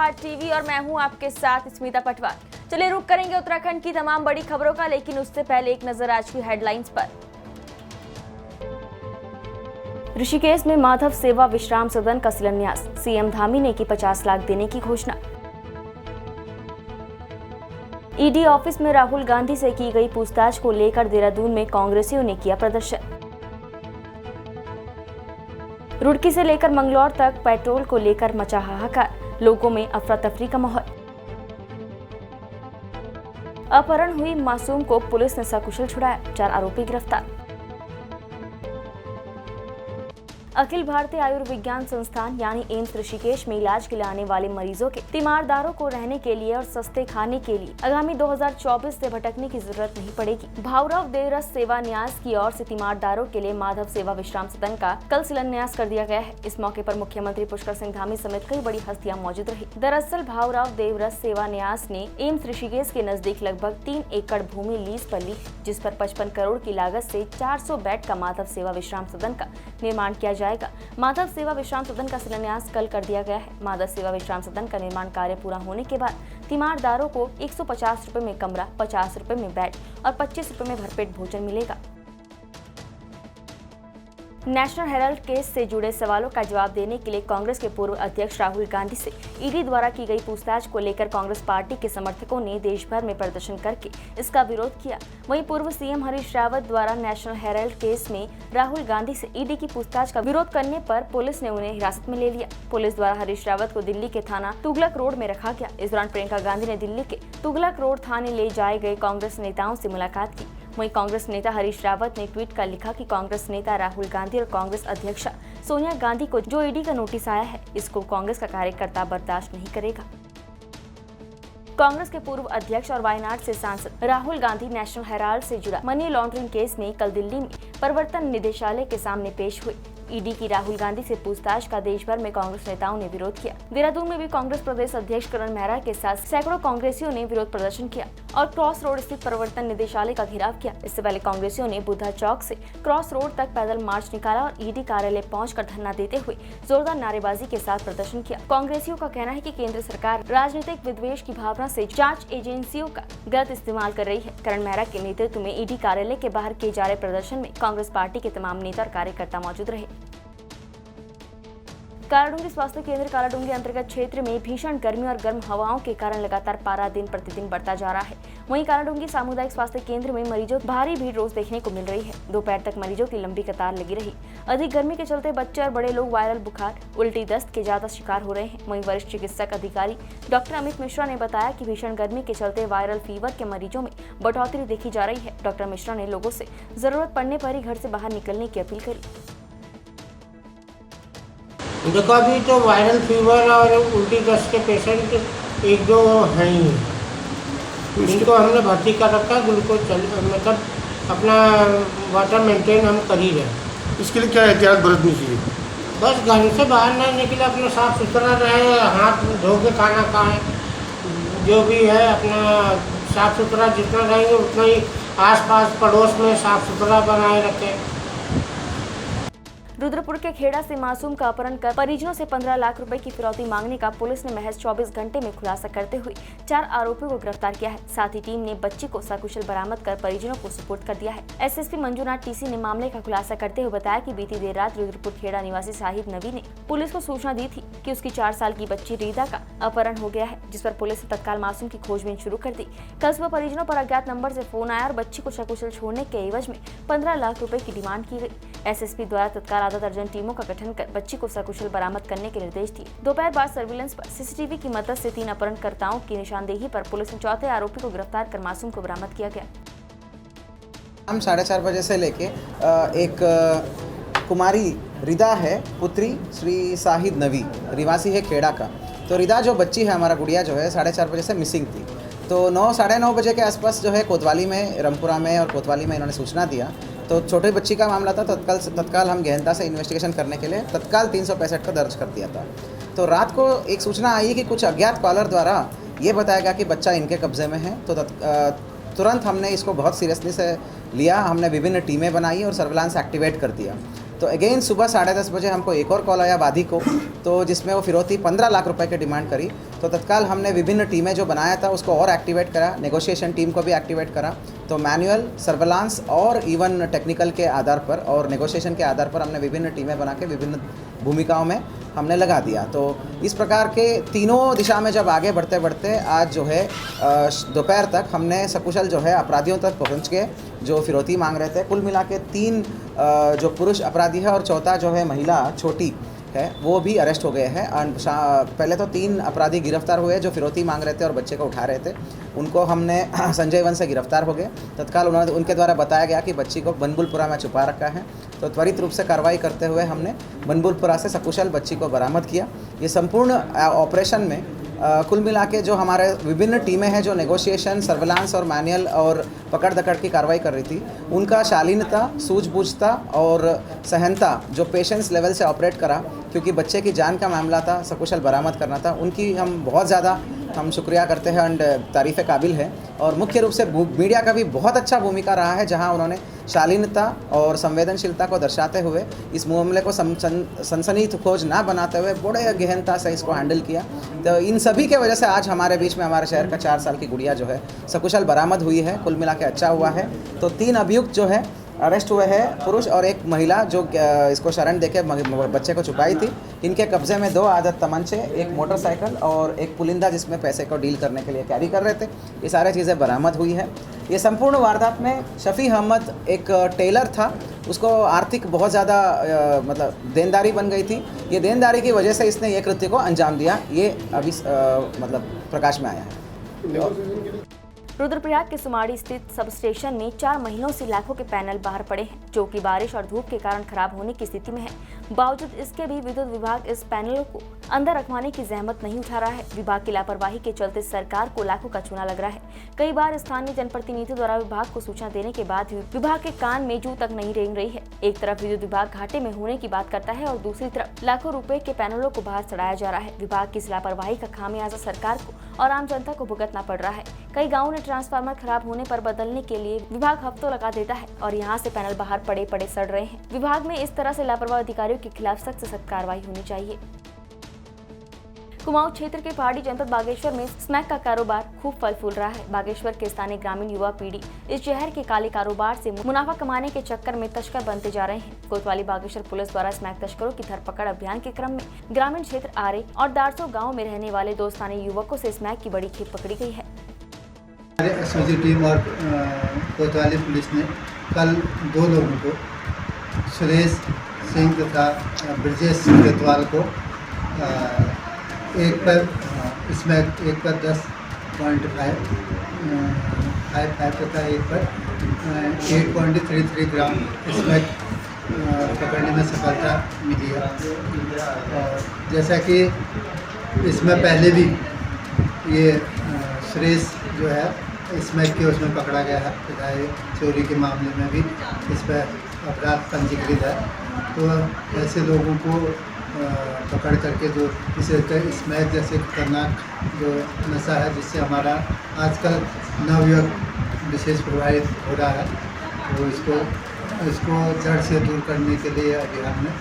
प्रहार टीवी और मैं हूं आपके साथ स्मिता पटवार। चलिए रुक करेंगे उत्तराखंड की तमाम बड़ी खबरों का, लेकिन उससे पहले एक नजर आज की हेडलाइंस पर। ऋषिकेश में माधव सेवा विश्राम सदन का शिलान्यास, सीएम धामी ने की 50 लाख देने की घोषणा। ईडी ऑफिस में राहुल गांधी से की गई पूछताछ को लेकर देहरादून में कांग्रेसियों ने किया प्रदर्शन। रुड़की से लेकर मंगलौर तक पेट्रोल को लेकर मचा हाहाकार, लोगों में अफरा तफरी का माहौल। अपहरण हुई मासूम को पुलिस ने सकुशल छुड़ाया, 4 आरोपी गिरफ्तार। अखिल भारतीय आयुर्विज्ञान संस्थान यानी एम्स ऋषिकेश में इलाज के लिए आने वाले मरीजों के तीमारदारों को रहने के लिए और सस्ते खाने के लिए आगामी 2024 से भटकने की जरूरत नहीं पड़ेगी। भाऊराव देवरस सेवा न्यास की ओर से तीमारदारों के लिए माधव सेवा विश्राम सदन का कल शिलान्यास कर दिया गया है। इस मौके पर मुख्यमंत्री पुष्कर सिंह धामी समेत कई बड़ी हस्तियां मौजूद रही। दरअसल भाऊराव देवरस सेवा न्यास ने एम्स ऋषिकेश के नजदीक लगभग 3 एकड़ भूमि लीज पर ली, जिस पर 55 करोड़ की लागत से 400 बेड का माधव सेवा विश्राम सदन का निर्माण किया जाएगा। माधव सेवा विश्राम सदन का शिलान्यास कल कर दिया गया है। माधव सेवा विश्राम सदन का निर्माण कार्य पूरा होने के बाद तीमारदारों को 150 रुपए में कमरा, 50 रुपए में बेड और 25 रुपए में भरपेट भोजन मिलेगा। नेशनल हेराल्ड केस से जुड़े सवालों का जवाब देने के लिए कांग्रेस के पूर्व अध्यक्ष राहुल गांधी से ईडी द्वारा की गई पूछताछ को लेकर कांग्रेस पार्टी के समर्थकों ने देश भर में प्रदर्शन करके इसका विरोध किया। वहीं पूर्व सीएम हरीश रावत द्वारा नेशनल हेराल्ड केस में राहुल गांधी से ईडी की पूछताछ का विरोध करने पर पुलिस ने उन्हें हिरासत में ले लिया। पुलिस द्वारा हरीश रावत को दिल्ली के थाना तुगलक रोड में रखा गया। इस दौरान प्रियंका गांधी ने दिल्ली के तुगलक रोड थाने ले जाए गए कांग्रेस नेताओं से मुलाकात की। वहीं कांग्रेस नेता हरीश रावत ने ट्वीट कर लिखा कि कांग्रेस नेता राहुल गांधी और कांग्रेस अध्यक्षा सोनिया गांधी को जो ईडी का नोटिस आया है, इसको कांग्रेस का कार्यकर्ता बर्दाश्त नहीं करेगा। कांग्रेस के पूर्व अध्यक्ष और वायनाड से सांसद राहुल गांधी नेशनल हेराल्ड से जुड़ा मनी लॉन्ड्रिंग केस में कल दिल्ली में प्रवर्तन निदेशालय के सामने पेश हुए। ईडी की राहुल गांधी से पूछताछ का देश भर में कांग्रेस नेताओं ने विरोध किया। देहरादून में भी कांग्रेस प्रदेश अध्यक्ष करण मेहरा के साथ सैकड़ों कांग्रेसियों ने विरोध प्रदर्शन किया और क्रॉस रोड स्थित प्रवर्तन निदेशालय का घेराव किया। इससे पहले कांग्रेसियों ने बुद्धा चौक से क्रॉस रोड तक पैदल मार्च निकाला और ईडी कार्यालय पहुंचकर धरना देते हुए जोरदार नारेबाजी के साथ प्रदर्शन किया। कांग्रेसियों का कहना है कि केंद्र सरकार राजनीतिक विद्वेष की भावना से जांच एजेंसियों का गलत इस्तेमाल कर रही है। करण मेहरा के नेतृत्व में ईडी कार्यालय के बाहर किए जा रहे प्रदर्शन में कांग्रेस पार्टी के तमाम नेता और कार्यकर्ता मौजूद रहे। कालाडूंगी स्वास्थ्य केंद्र कालाडूंगी अंतर्गत क्षेत्र में भीषण गर्मी और गर्म हवाओं के कारण लगातार पारा दिन प्रतिदिन बढ़ता जा रहा है। वहीं कालाडूंगी सामुदायिक स्वास्थ्य केंद्र में मरीजों की भारी भीड़ रोज देखने को मिल रही है। दोपहर तक मरीजों की लंबी कतार लगी रही। अधिक गर्मी के चलते बच्चे और बड़े लोग वायरल बुखार, उल्टी, दस्त के ज्यादा शिकार हो रहे हैं। वहीं वरिष्ठ चिकित्सक अधिकारी डॉक्टर अमित मिश्रा ने बताया कि भीषण गर्मी के चलते वायरल फीवर के मरीजों में बढ़ोतरी देखी जा रही है। डॉक्टर मिश्रा ने लोगों से जरूरत पड़ने पर ही घर से बाहर निकलने की अपील करी। देखो अभी तो वायरल फीवर और उल्टी दस्त के पेशेंट 1-2 हैं ही, इनको हमने भर्ती कर रखा है। ग्लूकोज मतलब अपना वाटर मेंटेन हम कर ही रहे। इसके लिए क्या एहतियात बरतनी चाहिए? बस घर से बाहर ना निकले, अपना साफ सुथरा रहे, हाथ धो के खाना खाएं, जो भी है अपना साफ सुथरा जितना रहेंगे उतना ही आसपास पड़ोस में साफ सुथरा बनाए रखें। रुद्रपुर के खेड़ा से मासूम का अपहरण कर परिजनों से 15 लाख रुपए की फिरौती मांगने का पुलिस ने महज 24 घंटे में खुलासा करते हुए 4 आरोपियों को गिरफ्तार किया है। साथ ही टीम ने बच्ची को सकुशल बरामद कर परिजनों को सुपुर्द कर दिया है। एसएसपी मंजूनाथ टीसी ने मामले का खुलासा करते हुए बताया कि बीती देर रात रुद्रपुर खेड़ा निवासी शाहिद नवी ने पुलिस को सूचना दी थी कि उसकी 4 साल की बच्ची रीदा का अपहरण हो गया है, जिस पर पुलिस ने तत्काल मासूम की खोजबीन शुरू कर दी। कल सुबह परिजनों पर अज्ञात नंबर से फोन आया और बच्ची को सकुशल छोड़ने के एवज में 15 लाख रुपए की डिमांड की गई। एसएसपी द्वारा तत्काल आधा दर्जन टीमों का गठन कर बच्ची को सकुशल बरामद करने के निर्देश दिए। दोपहर बाद सर्विलांस पर सीसीटीवी की मदद से 3 अपहरणकर्ताओं की निशानदेही पर पुलिस ने चौथे आरोपी को गिरफ्तार कर मासूम को बरामद किया गया। हम 4:30 बजे से लेके एक कुमारी रिदा है, पुत्री श्री शाहिद नवी, निवासी है खेड़ा का। तो रिदा जो बच्ची है, हमारा गुड़िया जो है 4:30 बजे से मिसिंग थी। तो 9-9:30 बजे के आसपास जो है कोतवाली में, रामपुरा में और कोतवाली में इन्होंने सूचना दिया। तो छोटे बच्ची का मामला था। तत्काल हम गहनता से इन्वेस्टिगेशन करने के लिए तत्काल 365 का दर्ज कर दिया था। तो रात को एक सूचना आई कि कुछ अज्ञात कॉलर द्वारा ये बताया गया कि बच्चा इनके कब्जे में है। तो तुरंत हमने इसको बहुत सीरियसली से लिया। हमने विभिन्न टीमें बनाई और सर्विलांस एक्टिवेट कर दिया। तो अगेन सुबह 10:30 बजे हमको एक और कॉल आया वादी को, तो जिसमें वो फिरौती 15 लाख रुपए की डिमांड करी। तो तत्काल हमने विभिन्न टीमें जो बनाया था उसको और एक्टिवेट करा, नेगोशिएशन टीम को भी एक्टिवेट करा। तो मैनुअल, सर्वेलांस और इवन टेक्निकल के आधार पर और नेगोशिएशन के आधार पर हमने विभिन्न टीमें बना के विभिन्न भूमिकाओं में हमने लगा दिया। तो इस प्रकार के तीनों दिशा में जब आगे बढ़ते बढ़ते आज जो है दोपहर तक हमने सकुशल जो है अपराधियों तक पहुंच के जो फिरौती मांग रहे थे, कुल मिला के 3 जो पुरुष अपराधी है और चौथा जो है महिला छोटी है वो भी अरेस्ट हो गए हैं। पहले तो 3 अपराधी गिरफ्तार हुए जो फिरौती मांग रहे थे और बच्चे को उठा रहे थे। उनको हमने संजय वन से गिरफ्तार हो गए। तत्काल उनके द्वारा बताया गया कि बच्ची को बनबुलपुरा में छुपा रखा है। तो त्वरित रूप से कार्रवाई करते हुए हमने बनबुलपुरा से सकुशल बच्ची को बरामद किया। ये संपूर्ण ऑपरेशन में कुल मिला के जो हमारे विभिन्न टीमें हैं जो नेगोशिएशन, सर्वेलांस और मैनुअल और पकड़ दकड़ की कार्रवाई कर रही थी, उनका शालीनता, सूझबूझता और सहनता जो पेशेंस लेवल से ऑपरेट करा, क्योंकि बच्चे की जान का मामला था, सकुशल बरामद करना था, उनकी हम बहुत ज़्यादा शुक्रिया करते हैं एंड तारीफ़ काबिल है। और मुख्य रूप से मीडिया का भी बहुत अच्छा भूमिका रहा है, जहां उन्होंने शालीनता और संवेदनशीलता को दर्शाते हुए इस मामले को सनसनी खोज ना बनाते हुए बड़े गहनता से इसको हैंडल किया। तो इन सभी के वजह से आज हमारे बीच में हमारे शहर का 4 साल की गुड़िया जो है सकुशल बरामद हुई है। कुल मिला के अच्छा हुआ है। तो 3 अभियुक्त जो है अरेस्ट हुए हैं, पुरुष और एक महिला जो इसको शरण देके बच्चे को छुपाई थी। इनके कब्जे में 2 आदत तमंचे, एक मोटरसाइकिल और एक पुलिंदा जिसमें पैसे को डील करने के लिए कैरी कर रहे थे। ये सारी चीज़ें बरामद हुई है। ये संपूर्ण वारदात में शफी अहमद एक टेलर था, उसको आर्थिक बहुत ज़्यादा मतलब देनदारी बन गई थी। ये देनदारी की वजह से इसने ये कृत्य को अंजाम दिया। ये अभी मतलब प्रकाश में आया है। रुद्रप्रयाग के सुमाड़ी स्थित सब स्टेशन में 4 महीनों से लाखों के पैनल बाहर पड़े हैं, जो कि बारिश और धूप के कारण खराब होने की स्थिति में है। बावजूद इसके भी विद्युत विभाग इस पैनलों को अंदर रखवाने की जहमत नहीं उठा रहा है। विभाग की लापरवाही के चलते सरकार को लाखों का चूना लग रहा है। कई बार स्थानीय जनप्रतिनिधियों द्वारा विभाग को सूचना देने के बाद भी विभाग के कान में जू तक नहीं रेंग रही है। एक तरफ विद्युत विभाग घाटे में होने की बात करता है और दूसरी तरफ लाखों रुपए के पैनलों को बाहर चढ़ाया जा रहा है। विभाग की इस लापरवाही का खामियाजा सरकार को और आम जनता को भुगतना पड़ रहा है। कई गाँवों ने ट्रांसफार्मर खराब होने पर बदलने के लिए विभाग हफ्तों लगा देता है और यहाँ से पैनल बाहर पड़े पड़े सड़ रहे हैं। विभाग में इस तरह से लापरवाह अधिकारियों के खिलाफ सख्त से सख्त कार्रवाई होनी चाहिए। कुमाऊं क्षेत्र के पहाड़ी जनपद बागेश्वर में स्मैक का कारोबार खूब फल फूल रहा है। बागेश्वर के स्थानीय ग्रामीण युवा पीढ़ी इस शहर के काले कारोबार से मुनाफा कमाने के चक्कर में तस्कर बनते जा रहे हैं। कोतवाली बागेश्वर पुलिस द्वारा स्मैक तस्करों की धरपकड़ अभियान के क्रम में ग्रामीण क्षेत्र आरे और दारसो गाँव में रहने वाले 2 स्थानीय युवकों से स्मैक की बड़ी खेप पकड़ी गई है। एसओजी टीम और कोतवाली पुलिस ने कल 2 लोगों को, सुरेश सिंह तथा ब्रजेश कोतवाल को एक पर 10.55 तथा एक पर 8.33 ग्राम स्मैक पकड़ने में सफलता मिली है। और जैसा कि इसमें पहले भी ये सुरेश जो है स्मैक के उसमें पकड़ा गया है तथा चोरी के मामले में भी इस पर अपराध पंजीकृत है। तो ऐसे लोगों को पकड़ करके जो इसे स्मैक जैसे खतरनाक जो नशा है जिससे हमारा आजकल नवयुवक विशेष प्रभावित हो रहा है, तो इसको जड़ से दूर करने के लिए अभियान में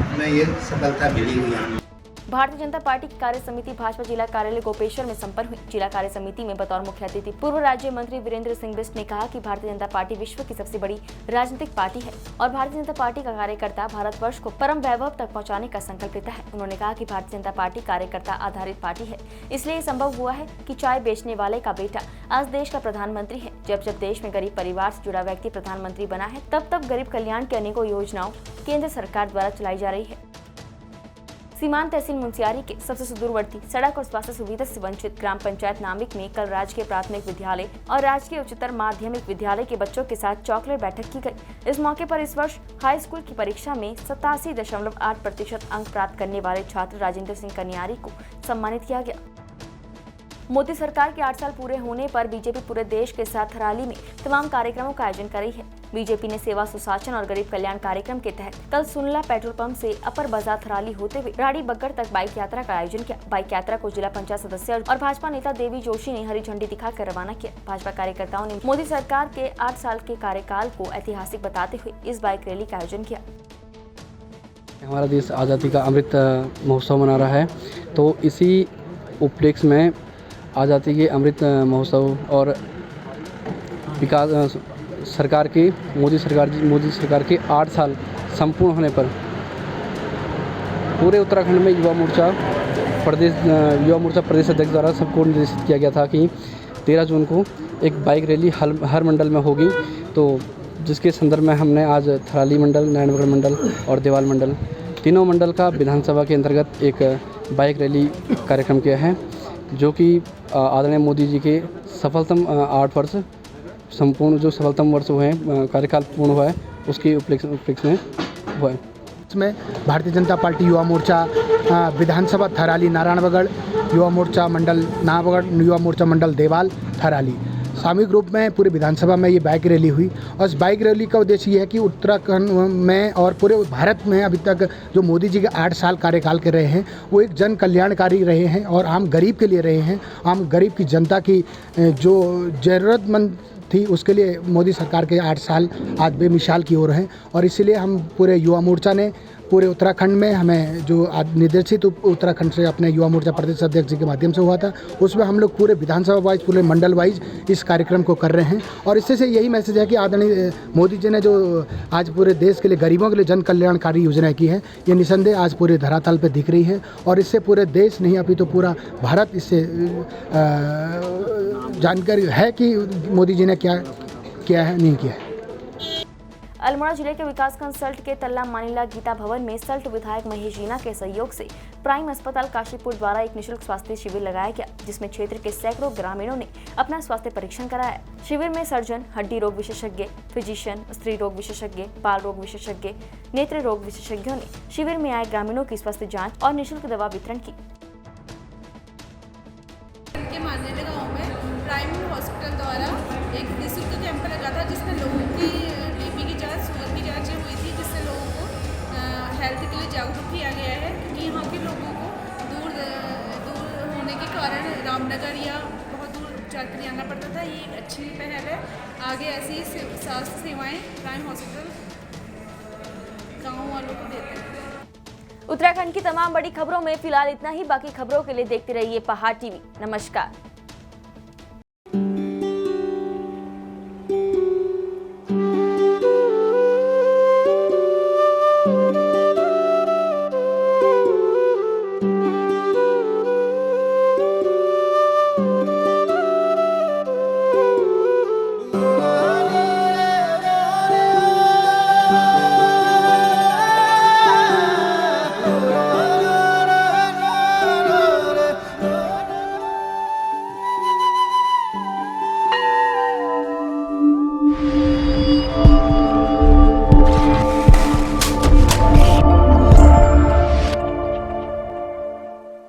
हमें ये सफलता मिली हुई है। भारतीय जनता पार्टी की कार्य समिति भाजपा जिला कार्यालय गोपेश्वर में संपन्न हुई। जिला कार्य समिति में बतौर मुख्य अतिथि पूर्व राज्य मंत्री वीरेंद्र सिंह बिष्ट ने कहा कि भारतीय जनता पार्टी विश्व की सबसे बड़ी राजनीतिक पार्टी है और भारतीय जनता पार्टी का कार्यकर्ता भारतवर्ष को परम वैभव तक पहुंचाने का संकल्प लेता है। उन्होंने कहा कि भारतीय जनता पार्टी कार्यकर्ता आधारित पार्टी है, इसलिए संभव हुआ है कि चाय बेचने वाले का बेटा आज देश का प्रधानमंत्री है। जब जब देश में गरीब परिवार से जुड़ा व्यक्ति प्रधानमंत्री बना है, तब तब गरीब कल्याण की अनेकों योजनाओं केंद्र सरकार द्वारा चलाई जा रही है। सीमांत तहसील मुंसियारी के सबसे सुदूरवर्ती सड़क और स्वास्थ्य सुविधा से वंचित ग्राम पंचायत नामिक में कल राजकीय प्राथमिक विद्यालय और राजकीय उच्चतर माध्यमिक विद्यालय के बच्चों के साथ चौकलेट बैठक की गई। इस मौके पर इस वर्ष हाई स्कूल की परीक्षा में 87.8% अंक प्राप्त करने वाले छात्र राजेंद्र सिंह कनियारी को सम्मानित किया गया। मोदी सरकार के 8 साल पूरे होने पर बीजेपी पूरे देश के साथ थराली में तमाम कार्यक्रमों का आयोजन कर रही है। बीजेपी ने सेवा सुशासन और गरीब कल्याण कार्यक्रम के तहत कल सुनला पेट्रोल पंप से अपर बाजार थराली होते हुए राड़ी बग्गड़ तक बाइक यात्रा का आयोजन किया। बाइक यात्रा को जिला पंचायत सदस्य और भाजपा नेता देवी जोशी ने हरी झंडी दिखाकर रवाना किया। भाजपा कार्यकर्ताओं ने मोदी सरकार के 8 साल के कार्यकाल को ऐतिहासिक बताते हुए इस बाइक रैली का आयोजन किया। हमारा देश आज़ादी का अमृत महोत्सव मना रहा है, तो इसी उपलक्ष्य में आज़ादी के अमृत महोत्सव और विकास सरकार की मोदी सरकार के 8 साल संपूर्ण होने पर पूरे उत्तराखंड में युवा मोर्चा प्रदेश अध्यक्ष द्वारा सबको निर्देशित किया गया था कि 13 जून को एक बाइक रैली हर मंडल में होगी। तो जिसके संदर्भ में हमने आज थराली मंडल, नारायणगढ़ मंडल और देवाल मंडल तीनों मंडल का विधानसभा के अंतर्गत एक बाइक रैली कार्यक्रम किया है, जो कि आदरणीय मोदी जी के सफलतम 8 वर्ष संपूर्ण जो सफलतम वर्ष हुए हैं, कार्यकाल पूर्ण हुआ है, उसके उपलक्ष्य में हुआ है। इसमें भारतीय जनता पार्टी युवा मोर्चा विधानसभा थराली नारायणगढ़, युवा मोर्चा मंडल नारायणगढ़, युवा मोर्चा मंडल देवाल थराली सामूहिक रूप में पूरे विधानसभा में ये बाइक रैली हुई। और इस बाइक रैली का उद्देश्य ये है कि उत्तराखंड में और पूरे भारत में अभी तक जो मोदी जी के 8 साल कार्यकाल के रहे हैं, वो एक जन कल्याणकारी रहे हैं और आम गरीब के लिए रहे हैं। आम गरीब की जनता की जो ज़रूरतमंद थी, उसके लिए मोदी सरकार के 8 साल आज बेमिसाल की ओर हैं। और इसीलिए हम पूरे युवा मोर्चा ने पूरे उत्तराखंड में हमें जो निर्देशित उत्तराखंड से अपने युवा मोर्चा प्रदेश अध्यक्ष जी के माध्यम से हुआ था, उसमें हम लोग पूरे विधानसभा वाइज, पूरे मंडल वाइज इस कार्यक्रम को कर रहे हैं। और इससे से यही मैसेज है कि आदरणीय मोदी जी ने जो आज पूरे देश के लिए, गरीबों के लिए जन कल्याणकारी योजनाएं की है, ये निसंदेह आज पूरे धरातल पर दिख रही है। और इससे पूरे देश नहीं, अभी तो पूरा भारत इससे जानकारी है कि मोदी जी ने क्या किया है, नहीं किया है। अल्मोड़ा जिले के विकासखंड सल्ट के तल्ला मानीला गीता भवन में सल्ट विधायक महेश जीना के सहयोग से प्राइम अस्पताल काशीपुर द्वारा एक निःशुल्क स्वास्थ्य शिविर लगाया गया, जिसमें क्षेत्र के सैकड़ों ग्रामीणों ने अपना स्वास्थ्य परीक्षण कराया। शिविर में सर्जन, हड्डी रोग विशेषज्ञ, फिजिशियन, स्त्री रोग विशेषज्ञ, बाल रोग विशेषज्ञ, नेत्र रोग विशेषज्ञों ने शिविर में आए ग्रामीणों की स्वास्थ्य जाँच और निःशुल्क दवा वितरण की। प्राइम हॉस्पिटल द्वारा एक निःशुल्क कैंप लगा था, जिसमें लोगों की बीपी की जांच, शुगर की जांचें हुई थी, जिससे लोगों को हेल्थ के लिए जागरूक किया गया है। क्योंकि यहाँ के लोगों को दूर होने के कारण रामनगर या बहुत दूर उपचार के लिए आना पड़ता था। ये एक अच्छी पहल है। आगे ऐसी स्वास्थ्य सेवाएँ प्राइम हॉस्पिटल गाँव वालों को देते हैं। उत्तराखंड की तमाम बड़ी खबरों में फिलहाल इतना ही। बाकी खबरों के लिए देखते रहिए पहाड़ टीवी। नमस्कार।